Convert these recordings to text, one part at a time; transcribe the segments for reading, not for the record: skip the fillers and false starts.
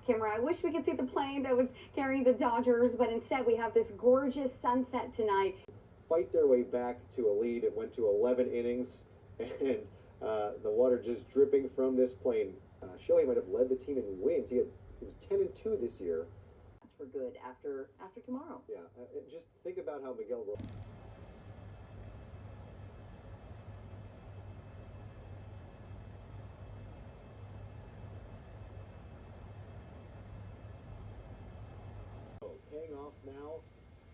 Camera. I wish we could see the plane that was carrying the Dodgers, but instead we have this gorgeous sunset tonight. Fight their way back to a lead. It went to 11 innings, and the water just dripping from this plane. Shohei might have led the team in wins. He was 10-2 this year. That's for good after tomorrow. Yeah, just think about how Miguel. Paying off now.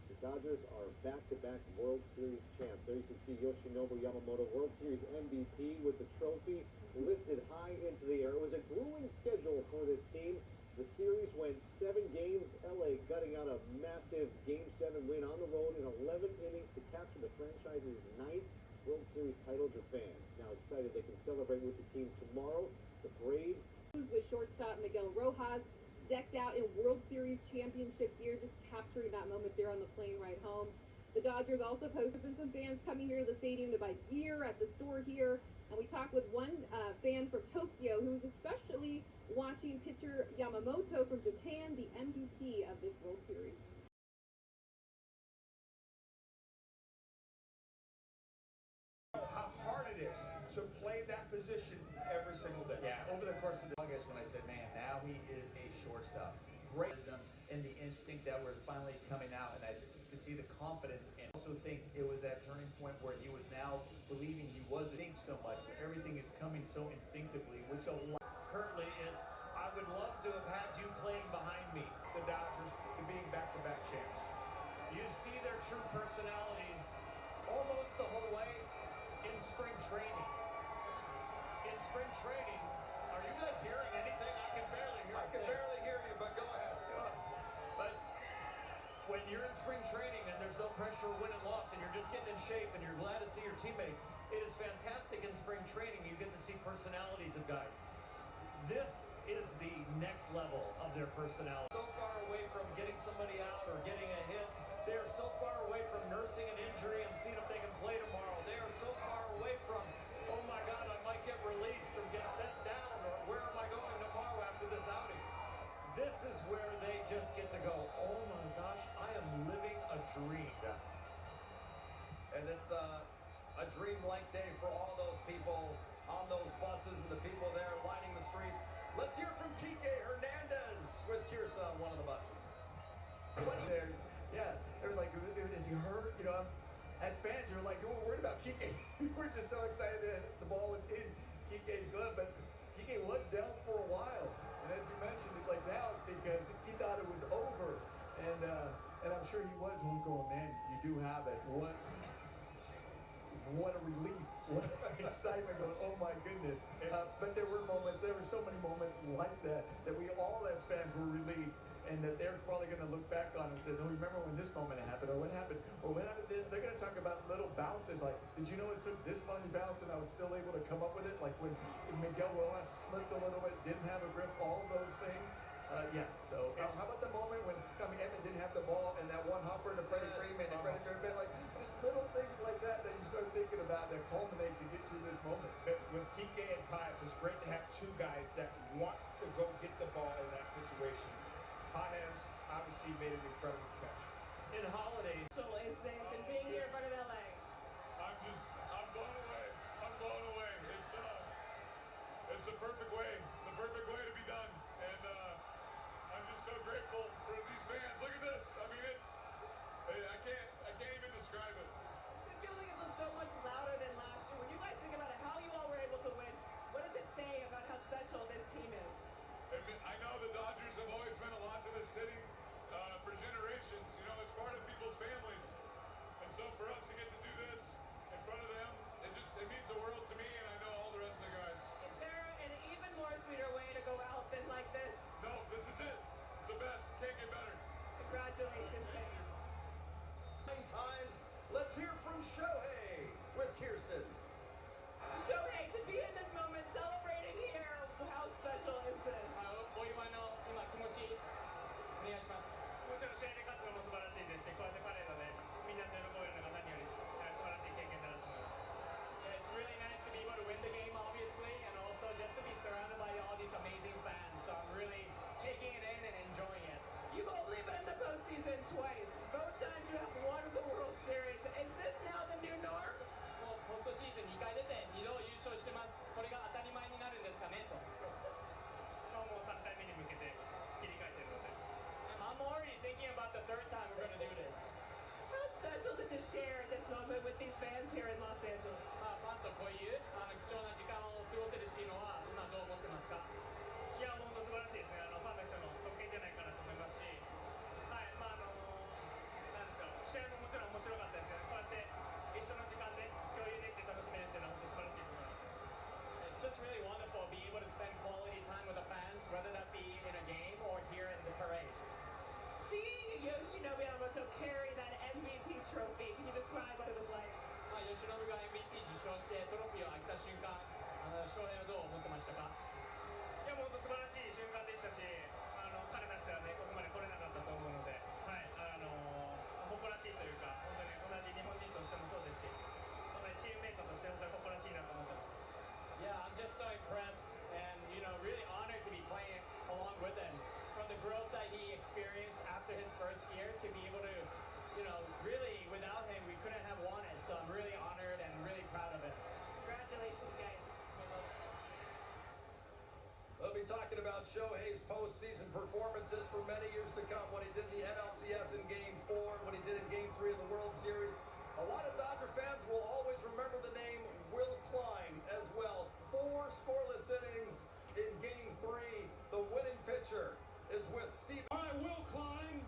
The Dodgers are back-to-back World Series champs. There you can see Yoshinobu Yamamoto, World Series MVP with the trophy lifted high into the air. It was a grueling schedule for this team. The series went 7 games. LA gutting out a massive Game 7 win on the road in 11 innings to capture the franchise's 9th World Series title. Their fans now excited they can celebrate with the team tomorrow. The parade. With shortstop Miguel Rojas, decked out in World Series championship gear, just capturing that moment there on the plane ride home. The Dodgers also posted some fans coming here to the stadium to buy gear at the store here. And we talked with one fan from Tokyo who was especially watching pitcher Yamamoto from Japan, the MVP of this World Series. How hard it is to play that position every single day. Yeah, over the course of the August when I said, man, now he is a shortstop. Great and the instinct that was finally coming out, and I could see the confidence. And I also think it was that turning point where he was now believing he wasn't think so much, but everything is coming so instinctively, which a lot currently is, I would love to have had you playing behind me. The Dodgers being back-to-back champs. You see their true personalities almost the whole way in spring training. In spring training, are you guys hearing anything? I can barely hear. I can barely hear you, but go ahead. But when you're in spring training and there's no pressure of win and loss and you're just getting in shape and you're glad to see your teammates, it is fantastic in spring training. You get to see personalities of guys. This is the next level of their personality. So far away from getting somebody out or getting a hit. They are so far away from nursing an injury and seeing if they can play tomorrow. They are so far away from, oh my God, I might get released or get sent down, or where am I going tomorrow after this outing? This is where they just get to go, oh my gosh, I am living a dream. Yeah. And it's a dream-like day for all those people on those buses and the people there lining the streets. Let's hear from Kike Hernandez with Kirsa on one of the buses. there. Yeah, they were like, is he hurt? You know, as fans, you're like, you weren't worried about Kike. We were just so excited that the ball was in Kike's glove, but Kike was down for a while. And as you mentioned, it's like now it's because he thought it was over. And I'm sure he was going, man, you do have it. What a relief. What excitement going, oh my goodness. But there were so many moments like that we all as fans were relieved. And that they're probably going to look back on and says, oh, remember when this moment happened, or what happened, they're going to talk about little bounces, like, did you know it took this funny bounce and I was still able to come up with it, like when Miguel Rojas slipped a little bit, didn't have a grip, all those things. Yeah, so how about the moment when Tommy Edman didn't have the ball and that one hopper to Freddie Freeman and Freddie Freeman, like, just little things like that you start thinking about that culminate to get to this moment. With Kike and Pius, it's great to have two guys that want to go get the ball in that situation. Paez obviously made an incredible catch. In holidays. So is this and being here in front of LA? I'm blown away. I'm blown away. It's the perfect way to be done. And I'm just so grateful for these fans. Look at this. I mean, I can't even describe it. It feels like it's so much louder than last year. When you guys think about it, how you all were able to win, what does it say about how special this team is? I know the Dodgers have always meant a lot to this city for generations. You know, it's part of people's families. And so for us to get to do this in front of them, it means the world to me, and I know all the rest of the guys. Is there an even more sweeter way to go out than like this? No, this is it. It's the best. Can't get better. Congratulations. Thank you. 9 times. Let's hear from Shohei with Kirsten. Shohei, to be in this moment, celebrating here, how special is this? お祝いの今気持ちお願いします。もちろん試合で勝つのも素晴らしいですし、こうやってパレードでみんなで喜べるのが何より素晴らしい経験だなと思います。It's really nice to be able to win the game, obviously, and also just to be surrounded by all these amazing fans. So I'm really taking share this moment with these fans here in Los Angeles? まあ、ファンとこういう貴重な時間を過ごせるっていうのは今どう思ってますか？いや、もう本当素晴らしいですね。ファンの人の特権じゃないかなと思いますし、はい、まあなんでしょう、試合ももちろん面白かったですね。こうやって一緒の時間で共有できて楽しめるっていうのは本当素晴らしいことだと思います。It's just really wonderful being able to spend quality time with the fans, whether that be in a game or here in the parade. Seeing Yoshinobu Yamamoto carry that MVP trophy, can you describe what it was like? まあ、吉野が MVP 受賞してトロフィーを開けた瞬間、翔平はどう思ってましたか？いや、もう本当素晴らしい瞬間でしたし、彼なしではね、ここまで来れなかったと思うので、はい、誇らしいというか、本当に同じ日本人としてもそうですし、本当にチームメイトとして本当に誇らしいなと思ってます。Yeah, I'm just so impressed and really honored to be playing along with him. From the growth that he experienced after his first year to be able to, really without him we couldn't have won it. So I'm really honored and really proud of it. Congratulations, guys. We'll be talking about Shohei's postseason performances for many years to come. What he did in the NLCS in Game 4, what he did in Game 3 of the World Series. A lot of Dodger fans will always remember the name Will Klein as well. 4 scoreless innings in Game 3. The winning pitcher is with Steve. All right, Will Klein,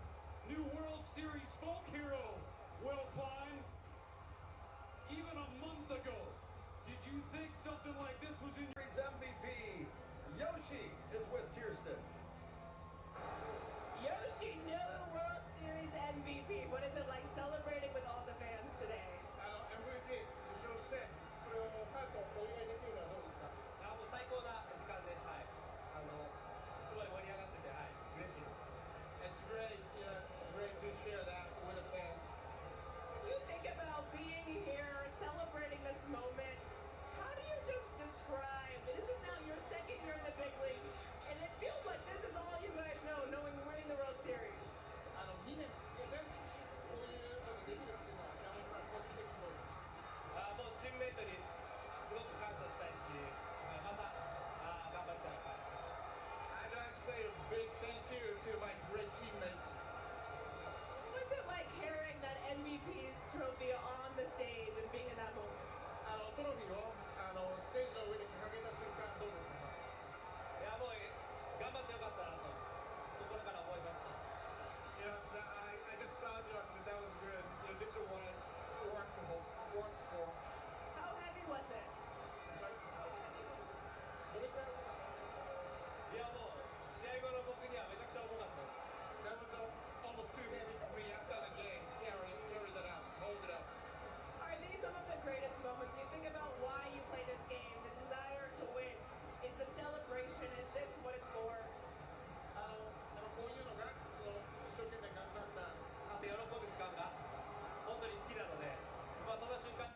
new World Series folk hero. Will Klein, even a month ago, did you think something like this was in your MVP Yoshi is with Kirsten. Yoshinobu World Series MVP. What is it like celebrating with all the fans today? MVP 受賞してそれをファンとお祝いできるのはどうですか？もう最高な時間です。はい。すごい盛り上がってて、はい、嬉しいです。It's great, it's great to share that with the fans. You think about being here, celebrating this moment. How do you just describe? This is now your second year in the big leagues, and it feels like this is all you guys know, knowing winning the World Series. 2年続けてこういうのができるっていうのは山本さん個人的にどうですか？もうチームメイトにすごく感謝したいし、また頑張りたい。I'd like to say a big thank you to my great teammates. What's it like carrying that MVP's trophy on the stage and being in that moment? トロフィーをステージの上で掲げた瞬間どうですか？いや、もう頑張ってよかったなと心から思いました。I just thought that was good. This is what I worked for. How heavy was it? どれくらい重かった？いや、もう試合後の僕にはめちゃくちゃ重かった。That was almost too heavy for me after the game. Carry that out, hold it up. Are these some of the greatest moments? You think about why you play this game, the desire to win. Is the celebration, is this what it's for? こういうのが一生懸命頑張った喜ぶ時間が本当に好きなので、その瞬間。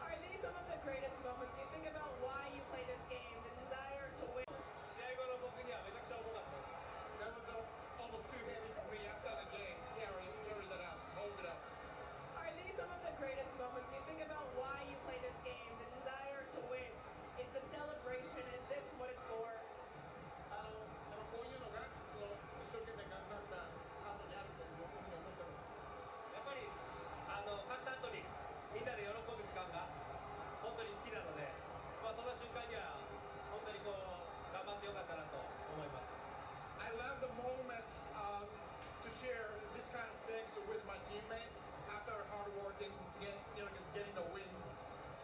Are these some of the greatest moments? You think about why you play this game, the desire to win. 試合後の僕にはめちゃくちゃ重かった。That was almost too heavy for me after the game. Carry that out, hold it up. Are these some of the greatest moments? You think about why you play this game, the desire to win. Is the celebration, is this what it's for? こういうのが一生懸命頑張った後にあるというふうに思ってます。やっぱり勝った後にみんなで喜ぶ時間が本当に好きなので、その瞬間には本当に頑張ってよかったなと思います。I love the moments to share this kind of things with my teammate after hard work and getting the win.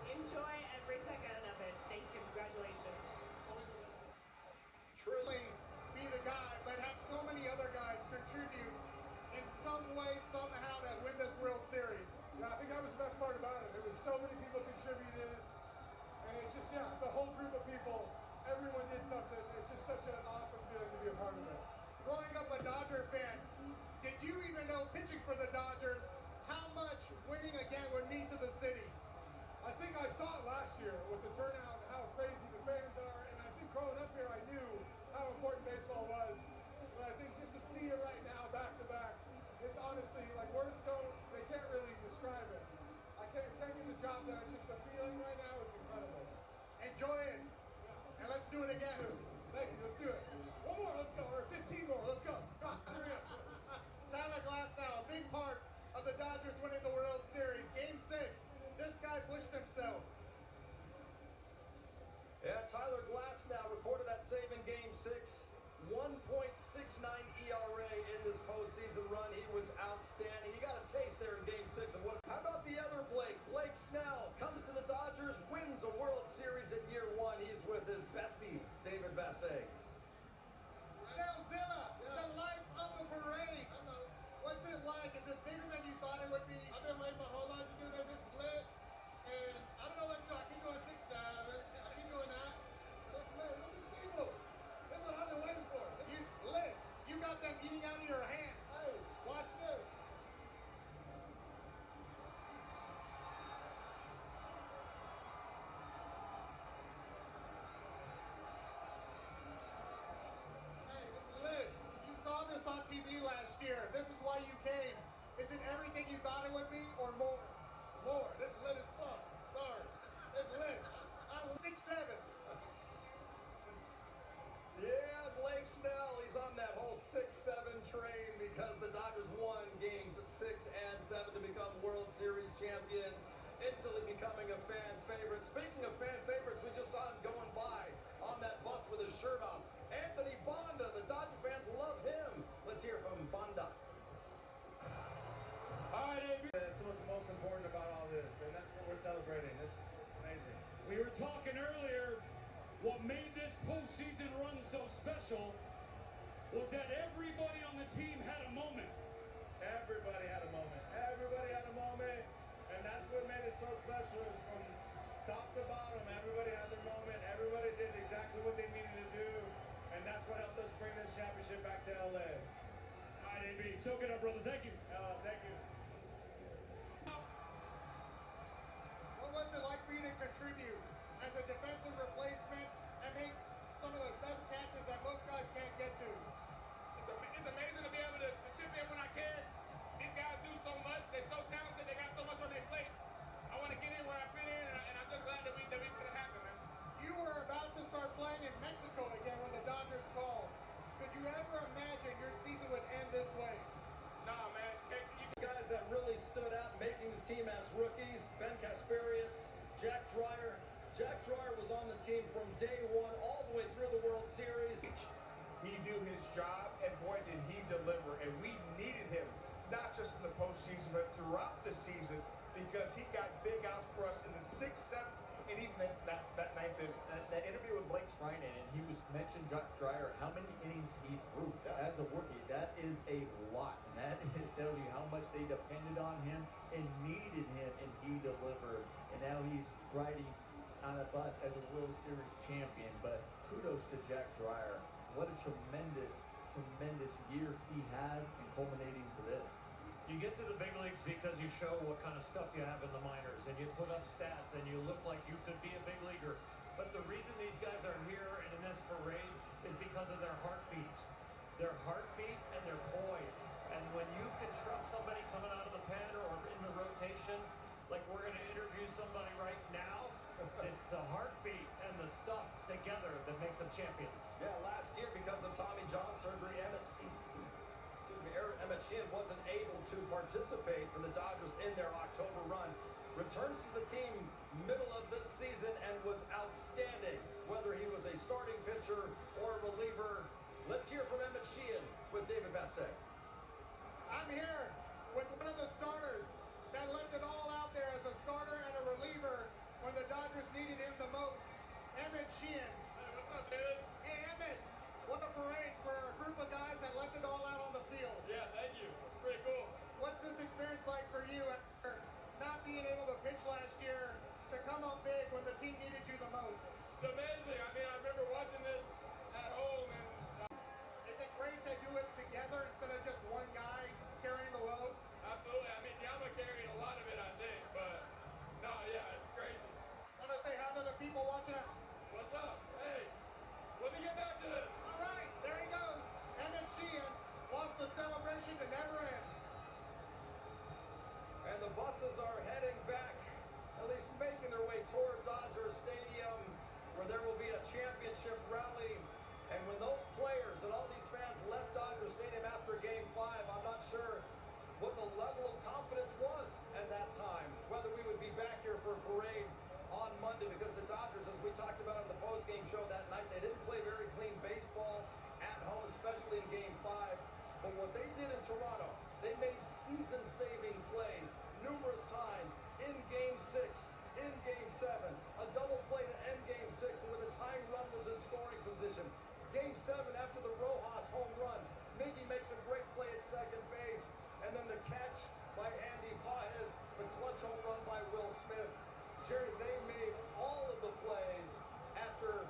Enjoy every second of it. Thank you. Congratulations. Truly be the guy, but have so many other guys contribute in some way, somehow, that win this World Series. Yeah, I think that was the best part about it. It was so many people contributed, and it's just, the whole group of people, everyone did something. It's just such an awesome feeling to be a part of it. Growing up a Dodger fan, did you even know pitching for the Dodgers how much winning again would mean to the city? I think I saw it last year with the turnout and how crazy the fans are, and I think growing up here I knew how important baseball was. But I think just to see it right now, back to back, it's honestly, like words they can't really describe it. I can't get the job done, it's just the feeling right now, it's incredible. Enjoy it, and let's do it again. Thank you, let's do it. One more, let's go, or 15 more, let's go. Come on, hurry up. Tyler Glass now, a big part of the Dodgers. .69 ERA in this postseason run. He was outstanding. You got a taste there in Game 6 of what. How about the other Blake? Blake Snell comes to the Dodgers, wins a World Series in year 1. He's with his bestie, David Vassegh. Snellzilla, the life of the parade. What's it like? Is it bigger than you thought it would be? I've been waiting my whole life to do that. This is lit. And I don't know what to do. I keep doing 6-7. I keep doing that. But it's lit. Look at the people. That's what I've been waiting for. You lit. You got them eating out of your hands. Hey, watch this. Hey, it's lit. You saw this on TV last year. This is why you came. Is it everything you thought it would be or more? More. This is lit as fuck. Sorry. It's lit. I'm 6-7. Yeah, Blake Snell, he's on that whole 6-7 train because the Dodgers won games 6 and 7 to become World Series champions, instantly becoming a fan favorite. Speaking of fan favorites, we just saw him going by on that bus with his shirt off. Anthony Banda, the Dodger fans love him. Let's hear from Banda. All right, AB. That's what's most important about all this, and that's what we're celebrating. This is amazing. We were talking earlier, what made this postseason run so special was that everybody on the team had a moment. Everybody had a moment. Everybody had a moment, and that's what made it so special. Is from top to bottom, everybody had their moment. Everybody did exactly what they needed to do, and that's what helped us bring this championship back to LA. All right, AB, soak it up, brother. Thank you. Thank you. What was it like for you to contribute as a defensive replacement and make some of the best catches that most guys can't get to? It's amazing to be able to chip in when I can. These guys do so much. They're so talented. They got so much on their plate. I want to get in where I fit in, and I'm just glad that we could have happened, man. You were about to start playing in Mexico again when the Dodgers called. Could you ever imagine your season would end this way? Nah, man. Guys that really stood out making this team as rookies, Ben Kasparius, Jack Dreyer. Jack Dreyer was on the team from day 1 all the way through the World Series. He knew his job, and boy, did he deliver. And we needed him, not just in the postseason, but throughout the season, because he got big outs for us in the 6th, 7th, and even that 9th inning. That interview with Blake Trinan, and he was mentioned Jack Dreyer, how many innings he threw as a rookie. That is a lot, and that tells you how much they depended on him and needed him, and he delivered. And now he's riding on a bus as a World Series champion. But kudos to Jack Dreyer. What a tremendous year he had, and culminating to this. You get to the big leagues because you show what kind of stuff you have in the minors, and you put up stats, and you look like you could be a big leaguer. But the reason these guys are here and in this parade is because of their heartbeat. Their heartbeat and their poise. And when you can trust somebody coming out of the pen or in the rotation, like we're going to interview somebody right now, it's the heartbeat and the stuff together that makes them champions. Yeah, last year because of Tommy John surgery, Emmett Sheehan wasn't able to participate for the Dodgers in their October run. Returns to the team middle of this season and was outstanding, whether he was a starting pitcher or a reliever. Let's hear from Emmett Sheehan with David Vassegh. I'm here with one of the starters that left it all out there as a starter and a reliever when the Dodgers needed him the most. Emmett Sheehan. Hey, what's up, dude? Hey, Emmett. What a parade for a group of guys that left it all out on the field. Yeah, thank you. It's pretty cool. What's this experience like for you after not being able to pitch last year to come up big when the team needed you the most? It's amazing. I mean, I remember watching this at home, and is it great to do it together instead of just one guy carrying the load? absolutely. I mean, Yama carried a lot of it, I think, but no, yeah, it's crazy. Want to say hi to the people watching at What's up? Hey, let me get back to this. All right, there he goes. Emmett Sheehan wants the celebration to never end. And the buses are heading back, at least making their way toward Dodger Stadium, where there will be a championship rally. And when those players and all these fans left Dodger Stadium after Game 5, I'm not sure what the level of confidence was at that time, whether we would be back here for a parade on Monday, because the Dodgers, as we talked about in the post-game show that night, they didn't play very clean baseball at home, especially in Game Toronto. They made season-saving plays numerous times in Game 6, in Game 7. A double play to end Game 6, and when the tying run was in scoring position. Game 7, after the Rojas home run, Miggy makes a great play at second base, and then the catch by Andy Paez, the clutch home run by Will Smith. Jerry, they made all of the plays after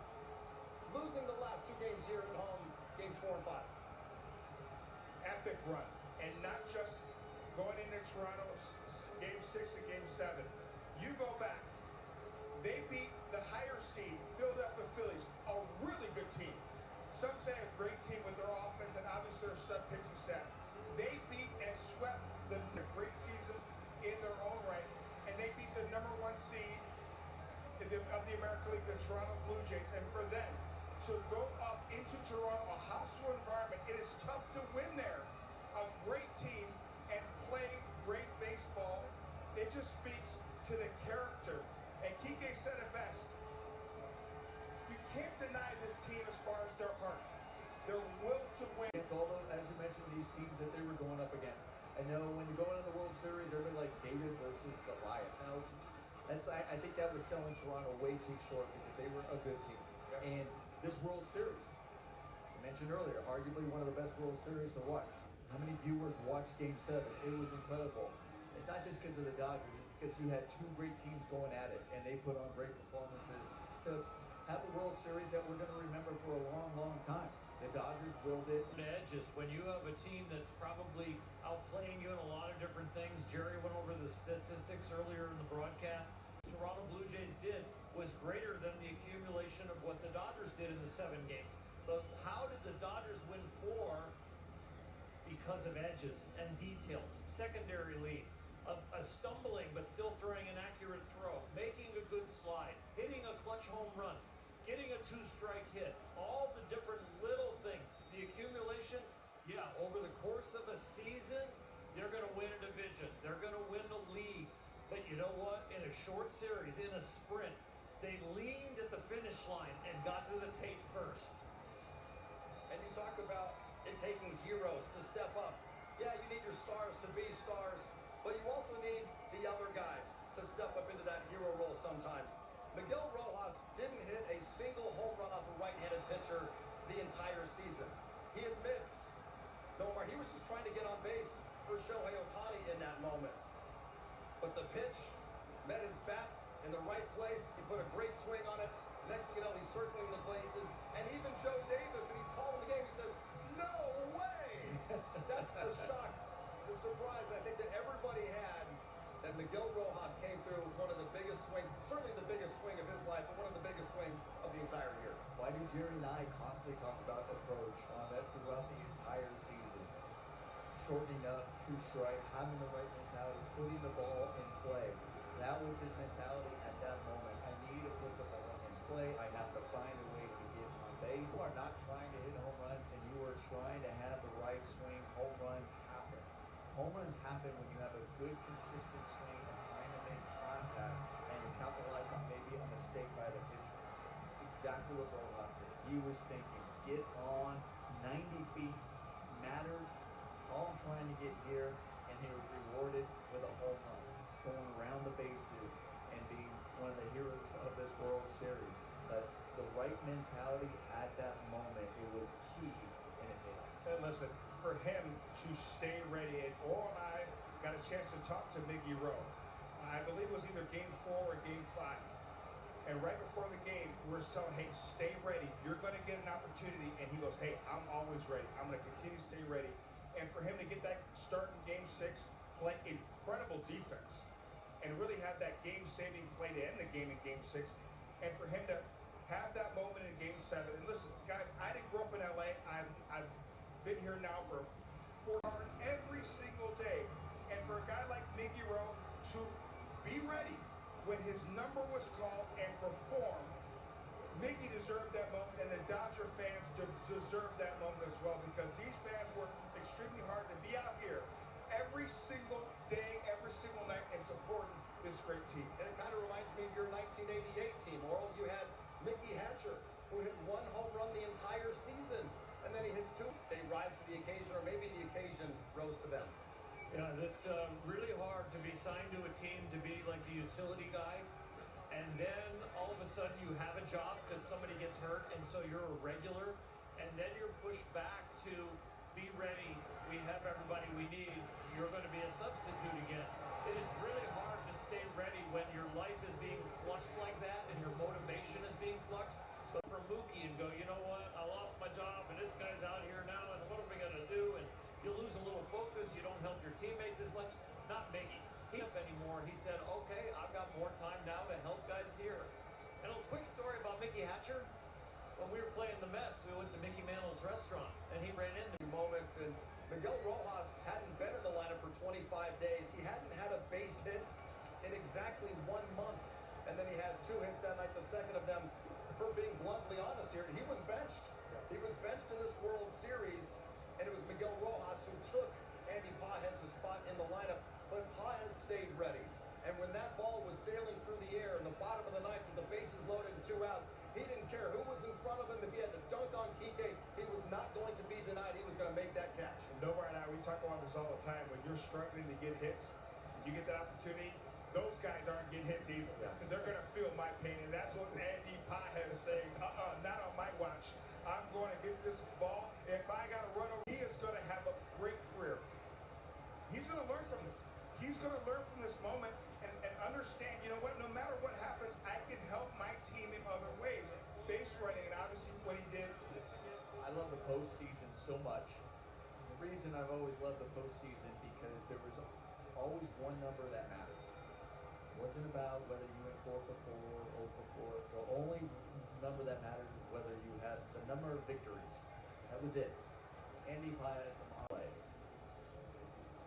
losing the last two games here at home, Games 4 and 5. Epic run, and not just going into Toronto, Game 6 and Game 7. You go back, they beat the higher seed Philadelphia Phillies, a really good team. Some say a great team with their offense and obviously their stud pitching staff. They beat and swept the great season in their own right, and they beat the number 1 seed of the American League, the Toronto Blue Jays. And for them to go up into Toronto, a hostile environment, it is tough to win there. A great team and play great baseball. It just speaks to the character. And Kike said it best. You can't deny this team as far as their heart, their will to win. It's all those, as you mentioned, these teams that they were going up against. I know when you're going in the World Series, everybody like David versus Goliath. Now, I think that was selling Toronto way too short because they were a good team. Yes. And this World Series, I mentioned earlier, arguably one of the best World Series to watch. How many viewers watched Game 7? It was incredible. It's not just because of the Dodgers, it's because you had two great teams going at it, and they put on great performances to have a World Series that we're going to remember for a long, long time. The Dodgers willed it. Edges, when you have a team that's probably outplaying you in a lot of different things. Jerry went over the statistics earlier in the broadcast. Toronto Blue Jays did was greater than the accumulation of what the Dodgers did in the 7 games. But how did the Dodgers win 4? Because of edges and details, secondary lead, a stumbling but still throwing an accurate throw, making a good slide, hitting a clutch home run, getting a 2-strike hit, all the different little things. The accumulation, yeah, over the course of a season, they're going to win a division, they're going to win a league. But you know what? In a short series, in a sprint, they leaned at the finish line and got to the tape first. And you talk about it taking heroes to step up. Yeah, you need your stars to be stars, but you also need the other guys to step up into that hero role sometimes. Miguel Rojas didn't hit a single home run off a right-handed pitcher the entire season. He admits, no more, he was just trying to get on base for Shohei Ohtani in that moment. But the pitch met his bat in the right place. He put a great swing on it. Next thing you know, he's circling the bases. And even Joe Davis, and he's calling the game, he says, "No way!" That's the shock, the surprise I think that everybody had, that Miguel Rojas came through with one of the biggest swings, certainly the biggest swing of his life, but one of the biggest swings of the entire year. Why do Jerry and I constantly talk about approach on that throughout the entire season? Shortening up, 2-strike, having the right mentality, putting the ball in play. That was his mentality at that moment. I need to put the ball in play. I have to find a way to get on base. You are not trying to hit home runs, and you are trying to have the right swing. Home runs happen. Home runs happen when you have a good, consistent swing and trying to make contact, and you capitalize on maybe a mistake by the pitcher. It's exactly what Rojas did. He was thinking, get on 90 feet, mattered. All I'm trying to get here, and he was rewarded with a home run, going around the bases and being one of the heroes of this World Series. But the right mentality at that moment, it was key, and it paid off. And listen, for him to stay ready, and Oral and I got a chance to talk to Miggy Rowe. I believe it was either Game 4 or Game 5. And right before the game, we're saying, hey, stay ready. You're going to get an opportunity. And he goes, hey, I'm always ready. I'm going to continue to stay ready. And for him to get that start in Game 6, play incredible defense, and really have that game-saving play to end the game in Game 6, and for him to have that moment in Game 7. And listen, guys, I didn't grow up in LA. I've been here now for 4 hours every single day. And for a guy like Miggy Rowe to be ready when his number was called and perform, Miggy deserved that moment, and the Dodger fans deserve that moment as well, because these fans worked extremely hard to be out here every single day, every single night, and supporting this great team. And it kind of reminds me of your 1988 team, Oral. You had Mickey Hatcher, who hit 1 home run the entire season, and then he hits 2. They rise to the occasion, or maybe the occasion rose to them. Yeah, it's really hard to be signed to a team to be like the utility guy, and then all of a sudden you have a job because somebody gets hurt, and so you're a regular, and then you're pushed back to be ready. We have everybody we need. You're going to be a substitute again. It is really hard to stay ready when your life is being fluxed like that and your motivation is being fluxed. But for Mookie and go, you know what? I lost my job, and this guy's out here now, and what are we going to do? And you lose a little focus. You don't help your teammates as much. Not making him up anymore. He said, okay, I've got more time now to help guys here. And a quick story about Mickey Hatcher. When we were playing the Mets, we went to Mickey Mantle's restaurant, and he ran into moments, and Miguel Rojas hadn't been in the lineup for 25 days. He hadn't had a base hit in exactly 1 month. And then he has 2 hits that night, the second of them, for being bluntly honest here, he was benched. He was benched in this World Series, and it was Miguel Rojas who took Andy Pages' spot in the lineup. But Pages stayed ready. And when that ball was sailing through the air in the bottom of the ninth with the bases loaded and 2 outs, he didn't care who was in front of him. If he had to dunk on Kike, he was not going to be denied. He was going to make that catch. Nomar and I, we talk about this all the time. When you're struggling to get hits, you get that opportunity, those guys aren't getting hits either. Yeah. They're going to feel my pain, and that's what Andy Pages is saying. Not on my watch. I'm going to get this ball. If I got to run over, he is going to have a great career. He's going to learn from this. He's going to learn from this moment and understand, you know what, no matter what happens, I can help my team in other ways. Base running, and obviously what he did. I love the postseason so much. The reason I've always loved the postseason because there was always one number that mattered. It wasn't about whether you went 4 for 4, 0 for 4. The only number that mattered was whether you had the number of victories. That was it. Andy Pages from LA.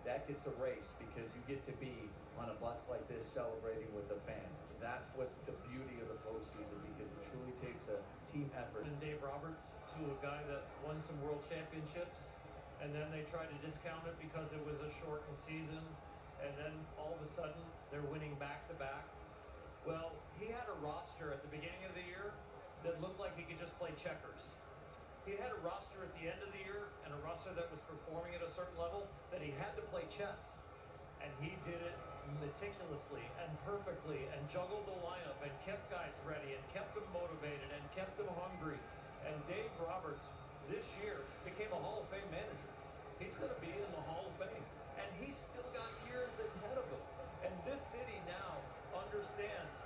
That gets erased because you get to be on a bus like this celebrating with the fans. That's what's the beauty of the postseason because it truly takes a team effort. and Dave Roberts to a guy that won some world championships, and then they tried to discount it because it was a shortened season, and then all of a sudden they're winning back-to-back. Well, he had a roster at the beginning of the year that looked like he could just play checkers. He had a roster at the end of the year and a roster that was performing at a certain level that he had to play chess. And he did it meticulously and perfectly and juggled the lineup and kept guys ready and kept them motivated and kept them hungry. And Dave Roberts this year became a Hall of Fame manager. He's going to be in the Hall of Fame. And he's still got years ahead of him. And this city now understands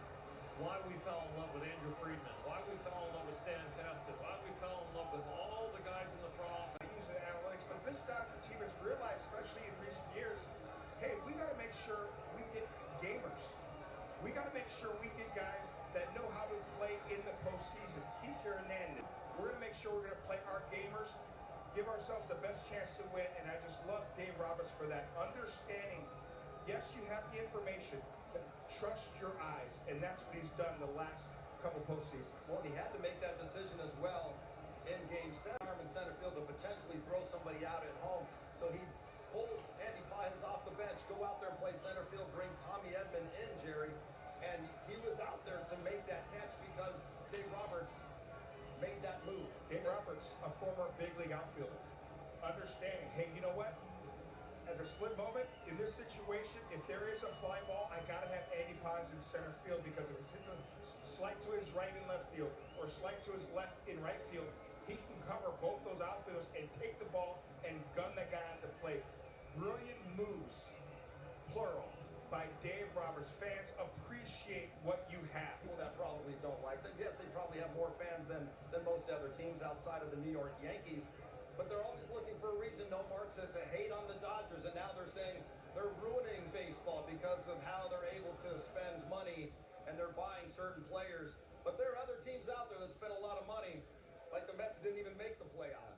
why we fell in love with Andrew Friedman, why we fell in love with Stan Kasten, why we fell in love with all the guys in the front office. I use the analytics, but this Dodger team has realized, especially in recent years, hey, we got to make sure we get gamers. We got to make sure we get guys that know how to play in the postseason. Keith Hernandez. We're going to make sure we're going to play our gamers, give ourselves the best chance to win, and I just love Dave Roberts for that. Understanding, yes, you have the information, but trust your eyes, and that's what he's done the last couple postseasons. Well, he had to make that decision as well in Game 7. Arm in center field to potentially throw somebody out at home. So he pulls Andy Pages off the bench, go out there and play center field, brings Tommy Edman in, Jerry. And he was out there to make that catch because Dave Roberts made that move. Dave Roberts, a former big league outfielder, understanding, hey, you know what? At the split moment, in this situation, if there is a fly ball, I got to have Andy Pages in center field because if it's hits a slight to his right in left field or slight to his left in right field, he can cover both those outfielders and take the ball and gun the guy at the plate. Brilliant moves, plural, by Dave Roberts. Fans appreciate what you have. People that probably don't like them. Yes, they probably have more fans than most other teams outside of the New York Yankees. But they're always looking for a reason, Nomar, to hate on the Dodgers. And now they're saying they're ruining baseball because of how they're able to spend money and they're buying certain players. But there are other teams out there that spend a lot of money, like the Mets didn't even make the playoffs.